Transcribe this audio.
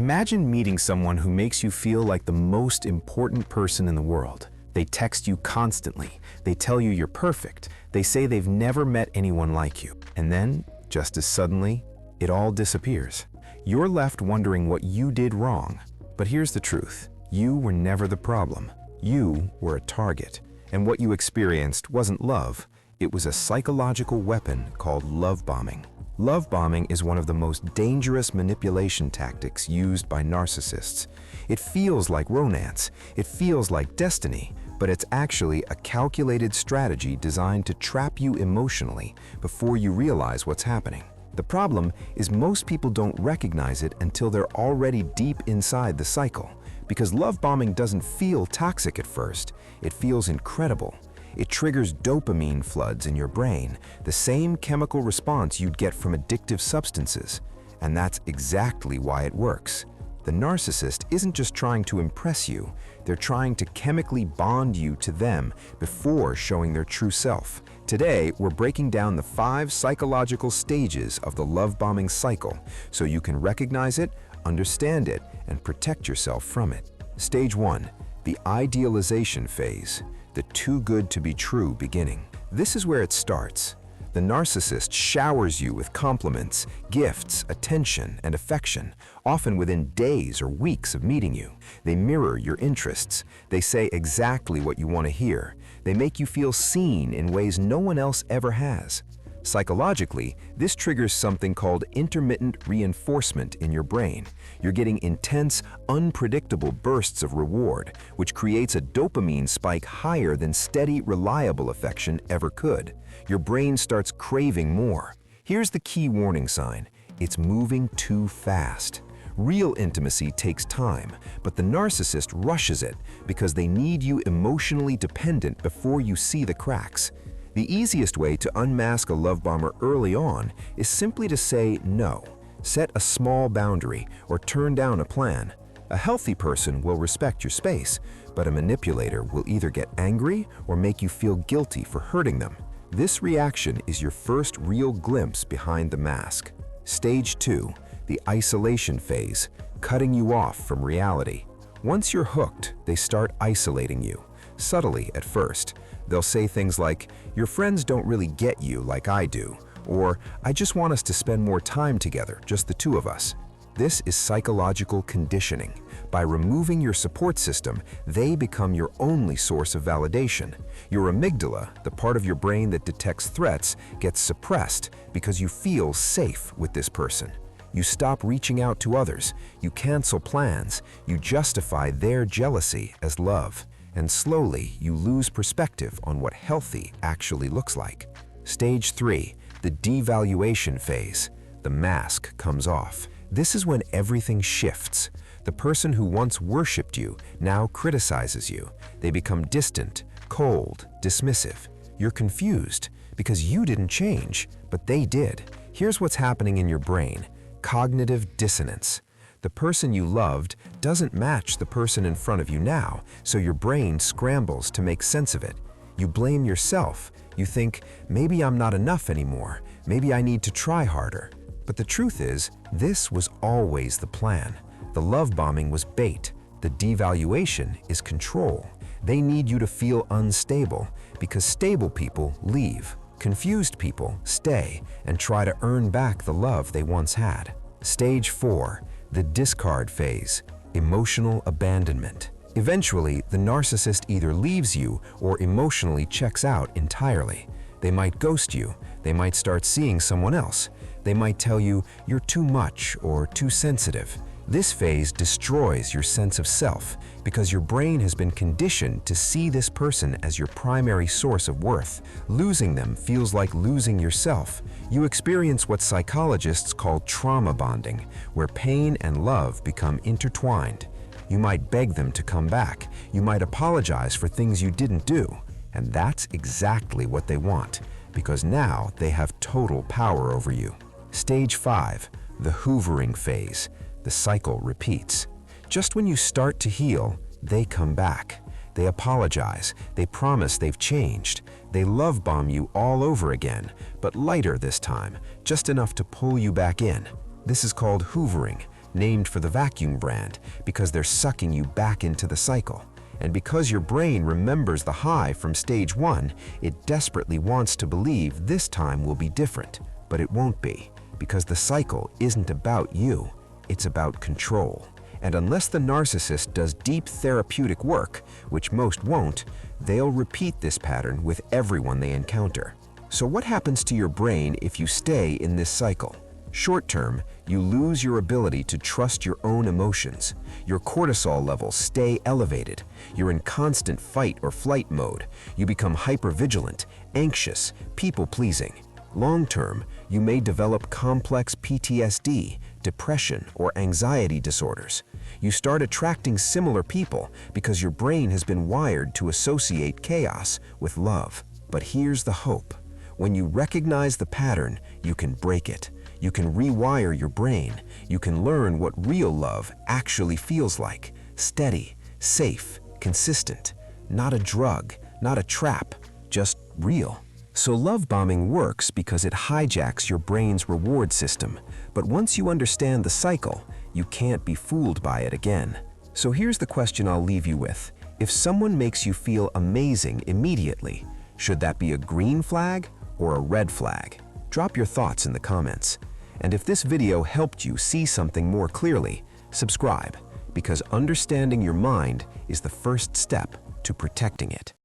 Imagine meeting someone who makes you feel like the most important person in the world. They text you constantly. They tell you you're perfect. They say they've never met anyone like you. And then, just as suddenly, it all disappears. You're left wondering what you did wrong. But here's the truth. You were never the problem. You were a target. And what you experienced wasn't love. It was a psychological weapon called love bombing. Love bombing is one of the most dangerous manipulation tactics used by narcissists. It feels like romance, it feels like destiny, but it's actually a calculated strategy designed to trap you emotionally before you realize what's happening. The problem is most people don't recognize it until they're already deep inside the cycle, because love bombing doesn't feel toxic at first, it feels incredible. It triggers dopamine floods in your brain, the same chemical response you'd get from addictive substances. And that's exactly why it works. The narcissist isn't just trying to impress you, they're trying to chemically bond you to them before showing their true self. Today, we're breaking down the 5 psychological stages of the love bombing cycle so you can recognize it, understand it, and protect yourself from it. Stage 1, the idealization phase. The too good to be true beginning. This is where it starts. The narcissist showers you with compliments, gifts, attention, and affection, often within days or weeks of meeting you. They mirror your interests. They say exactly what you want to hear. They make you feel seen in ways no one else ever has. Psychologically, this triggers something called intermittent reinforcement in your brain. You're getting intense, unpredictable bursts of reward, which creates a dopamine spike higher than steady, reliable affection ever could. Your brain starts craving more. Here's the key warning sign. It's moving too fast. Real intimacy takes time, but the narcissist rushes it because they need you emotionally dependent before you see the cracks. The easiest way to unmask a love bomber early on is simply to say no. Set a small boundary or turn down a plan. A healthy person will respect your space, but a manipulator will either get angry or make you feel guilty for hurting them. This reaction is your first real glimpse behind the mask. Stage 2, the isolation phase, cutting you off from reality. Once you're hooked, they start isolating you. Subtly at first. They'll say things like, "Your friends don't really get you like I do," or "I just want us to spend more time together, just the two of us." This is psychological conditioning. By removing your support system, they become your only source of validation. Your amygdala, the part of your brain that detects threats, gets suppressed because you feel safe with this person. You stop reaching out to others, you cancel plans, you justify their jealousy as love. And slowly, you lose perspective on what healthy actually looks like. Stage 3, the devaluation phase. The mask comes off. This is when everything shifts. The person who once worshipped you now criticizes you. They become distant, cold, dismissive. You're confused because you didn't change, but they did. Here's what's happening in your brain. Cognitive dissonance. The person you loved doesn't match the person in front of you now, so your brain scrambles to make sense of it. You blame yourself. You think, maybe I'm not enough anymore. Maybe I need to try harder. But the truth is, this was always the plan. The love bombing was bait. The devaluation is control. They need you to feel unstable because stable people leave. Confused people stay and try to earn back the love they once had. Stage 4. The discard phase, emotional abandonment. Eventually, the narcissist either leaves you or emotionally checks out entirely. They might ghost you, they might start seeing someone else, they might tell you you're too much or too sensitive. This phase destroys your sense of self because your brain has been conditioned to see this person as your primary source of worth. Losing them feels like losing yourself. You experience what psychologists call trauma bonding, where pain and love become intertwined. You might beg them to come back. You might apologize for things you didn't do. And that's exactly what they want, because now they have total power over you. Stage 5, the hoovering phase. The cycle repeats. Just when you start to heal, they come back. They apologize. They promise they've changed. They love bomb you all over again, but lighter this time, just enough to pull you back in. This is called hoovering, named for the vacuum brand, because they're sucking you back into the cycle. And because your brain remembers the high from stage 1, it desperately wants to believe this time will be different. But it won't be, because the cycle isn't about you, it's about control. And unless the narcissist does deep therapeutic work, which most won't, they'll repeat this pattern with everyone they encounter. So what happens to your brain if you stay in this cycle? Short term, you lose your ability to trust your own emotions. Your cortisol levels stay elevated. You're in constant fight or flight mode. You become hypervigilant, anxious, people-pleasing. Long term, you may develop complex PTSD, depression, or anxiety disorders. You start attracting similar people because your brain has been wired to associate chaos with love. But here's the hope. When you recognize the pattern, you can break it. You can rewire your brain. You can learn what real love actually feels like. Steady, safe, consistent. Not a drug, not a trap, just real. So love bombing works because it hijacks your brain's reward system. But once you understand the cycle, you can't be fooled by it again. So here's the question I'll leave you with. If someone makes you feel amazing immediately, should that be a green flag or a red flag? Drop your thoughts in the comments. And if this video helped you see something more clearly, subscribe, because understanding your mind is the first step to protecting it.